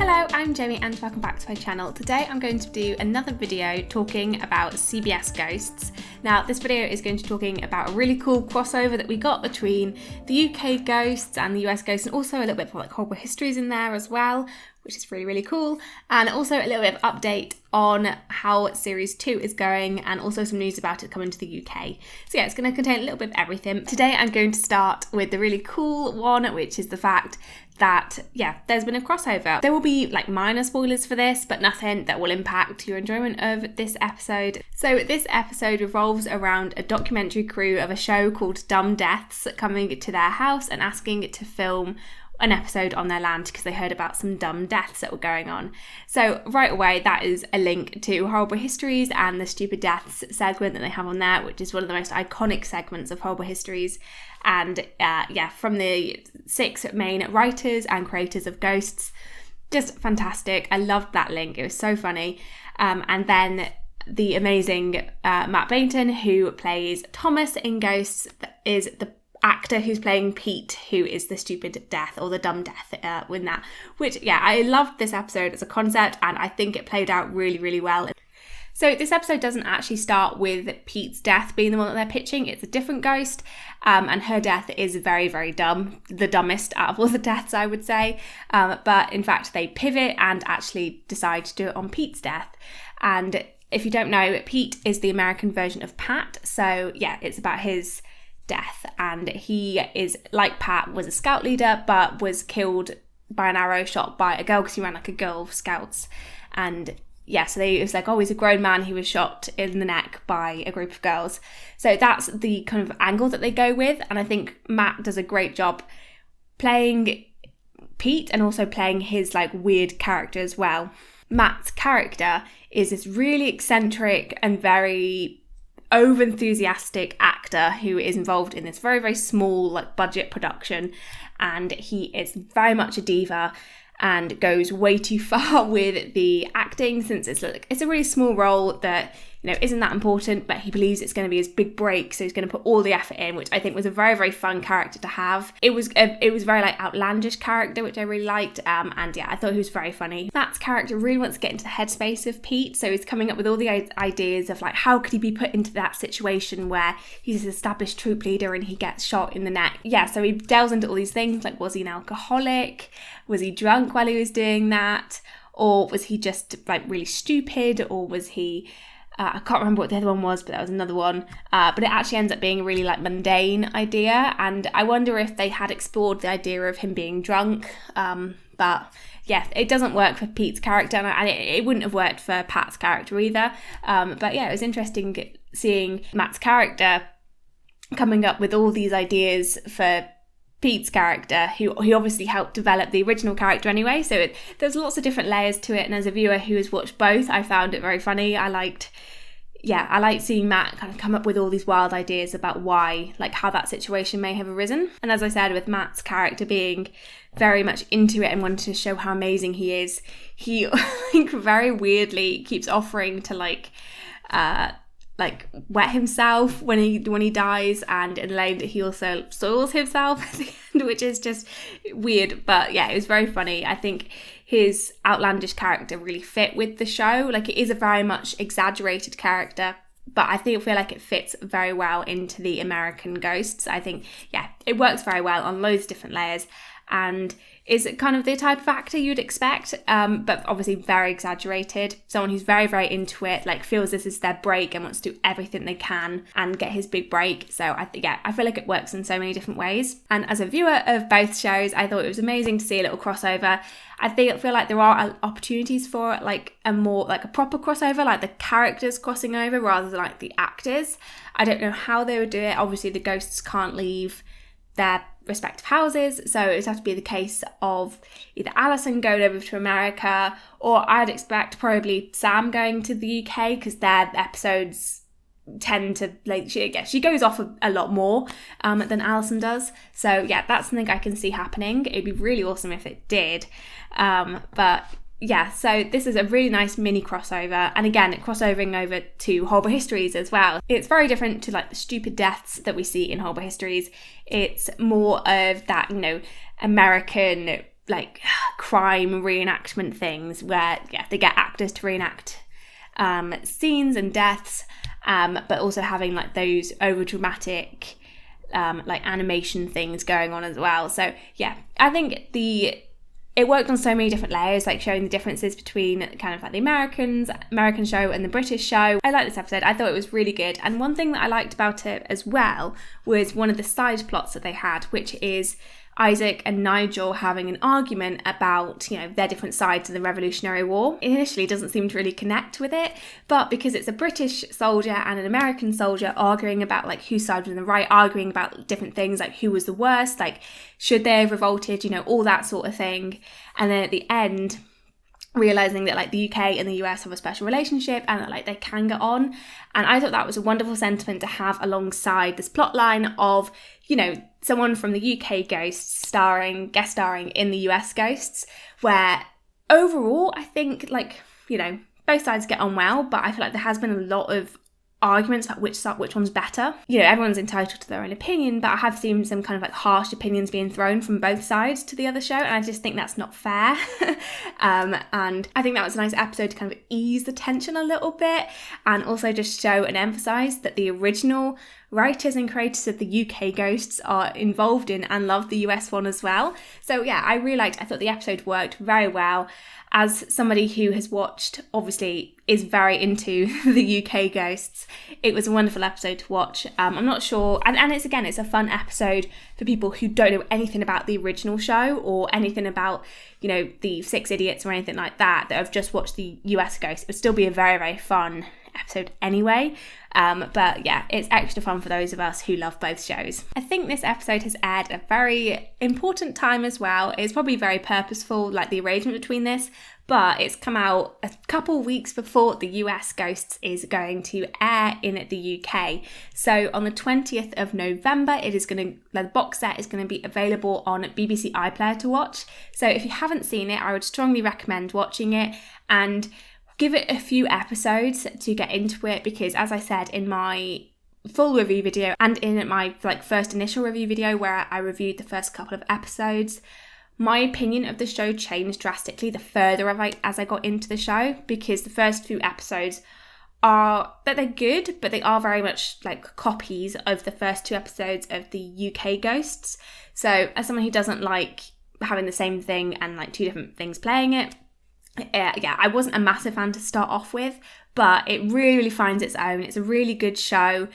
Hello, I'm Jamie and welcome back to my channel. Today I'm going to do another video talking about CBS Ghosts. Now this video is going to be talking about a really cool crossover that we got between the UK Ghosts and the US Ghosts, and also a little bit of like horrible histories in there as well, which is really cool, and also a little bit of update on how series 2 is going and also some news about it coming to the UK. So yeah, it's going to contain a little bit of everything. Today I'm going to start with the really cool one, which is the fact that, yeah, there's been a crossover. There will be like minor spoilers for this, but nothing that will impact your enjoyment of this episode. So this episode revolves around a documentary crew of a show called Dumb Deaths coming to their house and asking to film an episode on their land because they heard about some dumb deaths that were going on. So right away, that is a link to Horrible Histories and the Stupid Deaths segment that they have on there, which is one of the most iconic segments of Horrible Histories. And yeah, from the 6 main writers and creators of Ghosts, just fantastic. I loved that link. It was so funny. And then the amazing Matt Bainton, who plays Thomas in Ghosts, is the actor who's playing Pete, who is the stupid death or the dumb death in that. Which, yeah, I loved this episode as a concept and I think it played out really well. So this episode doesn't actually start with Pete's death being the one that they're pitching. It's a different ghost, and her death is very dumb, the dumbest out of all the deaths, I would say. But in fact, they pivot and actually decide to do it on Pete's death. And if you don't know, Pete is the American version of Pat. So yeah, it's about his death, and he is, like Pat, was a scout leader, but was killed by an arrow shot by a girl because he ran like a Girl Scouts. And yeah, so it was like, oh, he's a grown man, he was shot in the neck by a group of girls. So that's the kind of angle that they go with, and I think Matt does a great job playing Pete and also playing his like weird character as well. Matt's character is this really eccentric and very over-enthusiastic actor who is involved in this very small like budget production, and he is very much a diva and goes way too far with the acting, since it's a really small role that, you know, isn't that important, but he believes it's going to be his big break, so he's going to put all the effort in, which I think was a very fun character to have. It was very like outlandish character, which I really liked, and yeah, I thought he was very funny. Matt's character really wants to get into the headspace of Pete, so he's coming up with all the ideas of like how could he be put into that situation where he's an established troop leader and he gets shot in the neck. Yeah, so he delves into all these things, like was he an alcoholic? Was he drunk while he was doing that? Or was he just like really stupid? Or was he, I can't remember what the other one was, but that was another one. But it actually ends up being a really like mundane idea. And I wonder if they had explored the idea of him being drunk. But yeah, it doesn't work for Pete's character, and it wouldn't have worked for Pat's character either. But yeah, it was interesting seeing Matt's character coming up with all these ideas for Pete's character, who obviously helped develop the original character anyway, so there's lots of different layers to it, and as a viewer who has watched both, I found it very funny. I liked seeing Matt kind of come up with all these wild ideas about why, like how that situation may have arisen. And as I said, with Matt's character being very much into it and wanting to show how amazing he is, he like very weirdly keeps offering to like wet himself when he dies, and in the lane that he also soils himself at the end, which is just weird. But yeah, it was very funny. I think his outlandish character really fit with the show. Like, it is a very much exaggerated character, but I feel like it fits very well into the American Ghosts. I think, yeah, it works very well on loads of different layers, and is kind of the type of actor you'd expect, but obviously very exaggerated. Someone who's very into it, like feels this is their break and wants to do everything they can and get his big break. So I feel like it works in so many different ways. And as a viewer of both shows, I thought it was amazing to see a little crossover. I feel like there are opportunities for like a more like a proper crossover, like the characters crossing over rather than like the actors. I don't know how they would do it. Obviously the ghosts can't leave their respective houses, so it would have to be the case of either Alison going over to America, or I'd expect probably Sam going to the UK, because their episodes tend to, like, she goes off a lot more than Alison does. So yeah, that's something I can see happening. It'd be really awesome if it did. But yeah, so this is a really nice mini crossover, and again, crossovering over to Horrible Histories as well. It's very different to like the stupid deaths that we see in Horrible Histories. It's more of that, you know, American like crime reenactment things where they get actors to reenact scenes and deaths, but also having like those over dramatic like animation things going on as well. So yeah, I think it worked on so many different layers, like showing the differences between kind of like the American show and the British show. I liked this episode. I thought it was really good. And one thing that I liked about it as well was one of the side plots that they had, which is Isaac and Nigel having an argument about, you know, their different sides of the Revolutionary War. It initially doesn't seem to really connect with it, but because it's a British soldier and an American soldier arguing about like whose side was in the right, arguing about different things like who was the worst, like should they have revolted, you know, all that sort of thing. And then at the end, realising that like the UK and the US have a special relationship and that like they can get on. And I thought that was a wonderful sentiment to have alongside this plot line of, you know, someone from the UK Ghosts guest starring in the US Ghosts, where overall I think like, you know, both sides get on well, but I feel like there has been a lot of arguments about which one's better. You know, everyone's entitled to their own opinion, but I have seen some kind of like harsh opinions being thrown from both sides to the other show, and I just think that's not fair. And I think that was a nice episode to kind of ease the tension a little bit, and also just show and emphasise that the original writers and creators of the UK Ghosts are involved in and love the US one as well. So yeah, I thought the episode worked very well. As somebody who has watched, obviously is very into the UK Ghosts, it was a wonderful episode to watch. I'm not sure, and it's a fun episode for people who don't know anything about the original show or anything about, you know, the Six Idiots or anything like that have just watched the US Ghosts. It would still be a very, very fun episode anyway. But yeah, it's extra fun for those of us who love both shows. I think this episode has aired at a very important time as well. It's probably very purposeful, like the arrangement between this, but it's come out a couple weeks before the US Ghosts is going to air in the UK. So on the 20th of November, the box set is going to be available on BBC iPlayer to watch. So if you haven't seen it, I would strongly recommend watching it and give it a few episodes to get into it, because as I said in my full review video and in my like first initial review video where I reviewed the first couple of episodes, my opinion of the show changed drastically the further as I got into the show, because the first few episodes they're good, but they are very much like copies of the first two episodes of the UK Ghosts. So as someone who doesn't like having the same thing and like two different things playing it, I wasn't a massive fan to start off with, but it really, really finds its own. It's a really good show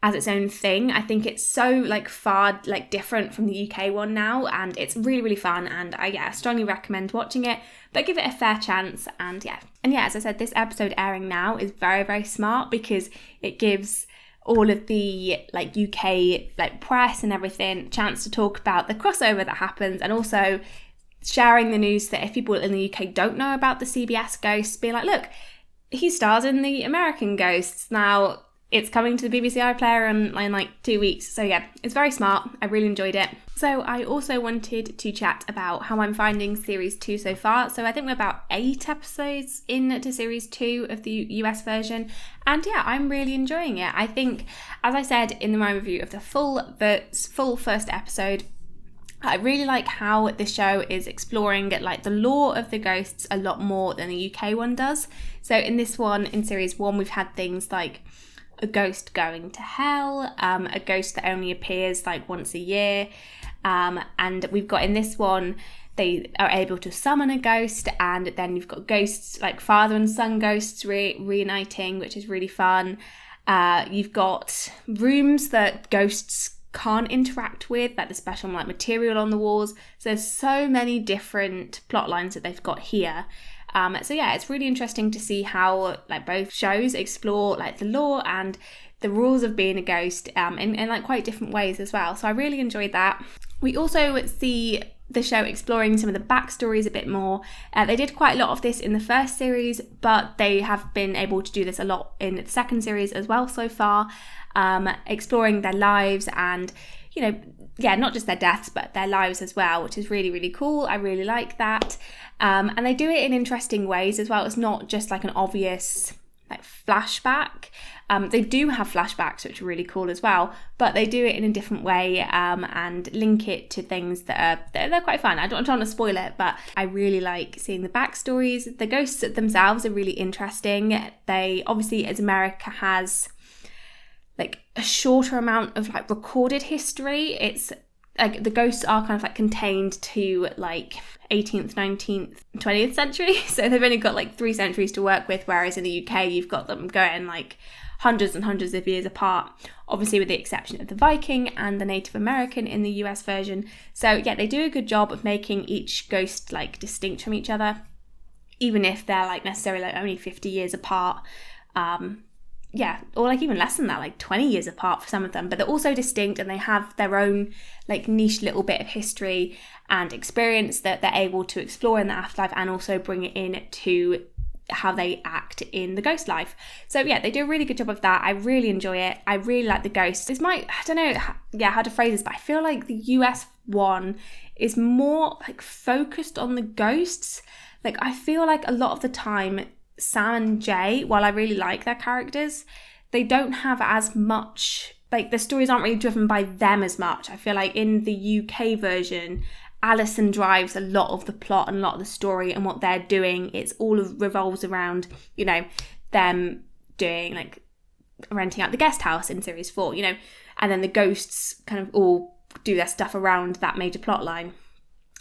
as its own thing. I think it's so like far like different from the UK one now, and it's really, really fun, and I strongly recommend watching it, but give it a fair chance. And as I said, this episode airing now is very, very smart, because it gives all of the like UK like press and everything a chance to talk about the crossover that happens, and also sharing the news that if people in the UK don't know about the CBS Ghosts, being like, look, he stars in the American Ghosts. Now it's coming to the BBC iPlayer in like 2 weeks. So yeah, it's very smart. I really enjoyed it. So I also wanted to chat about how I'm finding series 2 so far. So I think we're about 8 episodes into series 2 of the US version. And yeah, I'm really enjoying it. I think, as I said in my review of the full first episode, I really like how the show is exploring like the lore of the ghosts a lot more than the UK one does. So in this one, in series 1, we've had things like a ghost going to hell, a ghost that only appears like once a year, and we've got in this one, they are able to summon a ghost, and then you've got ghosts like father and son ghosts reuniting, which is really fun. You've got rooms that ghosts can't interact with, like the special like material on the walls. So there's so many different plot lines that they've got here. So yeah, it's really interesting to see how like both shows explore like the lore and the rules of being a ghost in like quite different ways as well. So I really enjoyed that. We also see the show exploring some of the backstories a bit more. They did quite a lot of this in the first series, but they have been able to do this a lot in the second series as well so far, exploring their lives and, you know, not just their deaths, but their lives as well, which is really, really cool. I really like that. And they do it in interesting ways as well. It's not just like an obvious like flashback. They do have flashbacks, which are really cool as well, but they do it in a different way and link it to things that are they're quite fun. I'm trying to spoil it, but I really like seeing the backstories. The ghosts themselves are really interesting. They obviously, as America has like a shorter amount of like recorded history, it's like the ghosts are kind of like contained to like 18th, 19th, 20th century. So they've only got like 3 centuries to work with, whereas in the UK you've got them going like hundreds and hundreds of years apart, obviously with the exception of the Viking and the Native American in the US version. So yeah, they do a good job of making each ghost like distinct from each other, even if they're like necessarily like only 50 years apart. Yeah, or like even less than that, like 20 years apart for some of them, but they're also distinct and they have their own like niche little bit of history and experience that they're able to explore in the afterlife and also bring it in to how they act in the ghost life. So yeah, they do a really good job of that. I really enjoy it. I really like the ghosts. This might, I don't know how to phrase this, but I feel like the US one is more like focused on the ghosts. Like I feel like a lot of the time Sam and Jay, while I really like their characters, they don't have as much, like the stories aren't really driven by them as much. I feel like in the UK version, Alison drives a lot of the plot and a lot of the story and what they're doing. It's all revolves around, you know, them doing like renting out the guest house in series 4, you know, and then the ghosts kind of all do their stuff around that major plot line.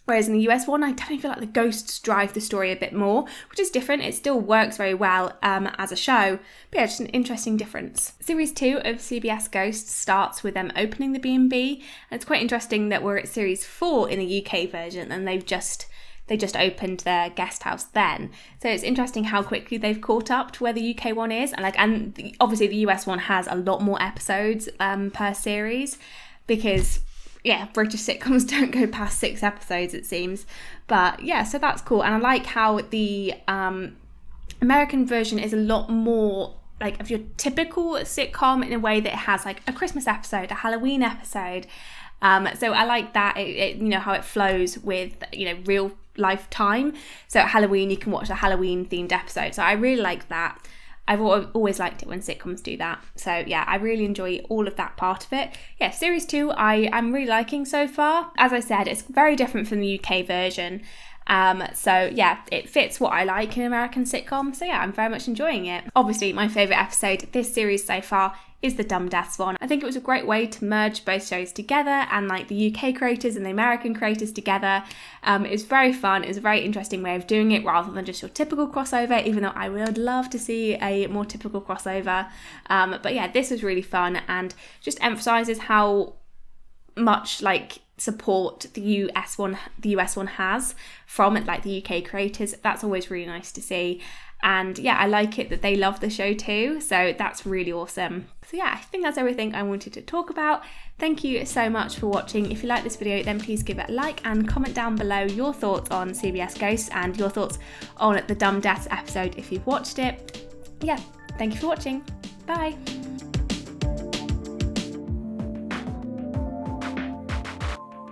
Whereas in the US one, I definitely feel like the ghosts drive the story a bit more, which is different. It still works very well as a show, but yeah, just an interesting difference. Series 2 of CBS Ghosts starts with them opening the B&B, and it's quite interesting that we're at series 4 in the UK version, and they just opened their guest house then. So it's interesting how quickly they've caught up to where the UK one is, and obviously the US one has a lot more episodes per series because, yeah, British sitcoms don't go past 6 episodes, it seems. But yeah, so that's cool. And I like how the American version is a lot more like of your typical sitcom in a way that it has like a Christmas episode, a Halloween episode. So I like that, it you know, how it flows with, you know, real life time. So at Halloween, you can watch a Halloween themed episode. So I really like that. I've always liked it when sitcoms do that. So yeah, I really enjoy all of that part of it. Yeah, series 2 I'm really liking so far. As I said, it's very different from the UK version. So yeah, it fits what I like in American sitcom. So yeah, I'm very much enjoying it. Obviously, my favourite episode this series so far is the Dumb Deaths one. I think it was a great way to merge both shows together and like the UK creators and the American creators together. It was very fun. It was a very interesting way of doing it rather than just your typical crossover, even though I would love to see a more typical crossover. But yeah, this was really fun and just emphasises how much like support the US one has from like the UK creators. That's always really nice to see. And yeah, I like it that they love the show too, so that's really awesome. So yeah, I think that's everything I wanted to talk about. Thank you so much for watching. If you like this video, then please give it a like and comment down below your thoughts on CBS Ghosts and your thoughts on the Dumb Deaths episode if you've watched it. Yeah, thank you for watching. Bye.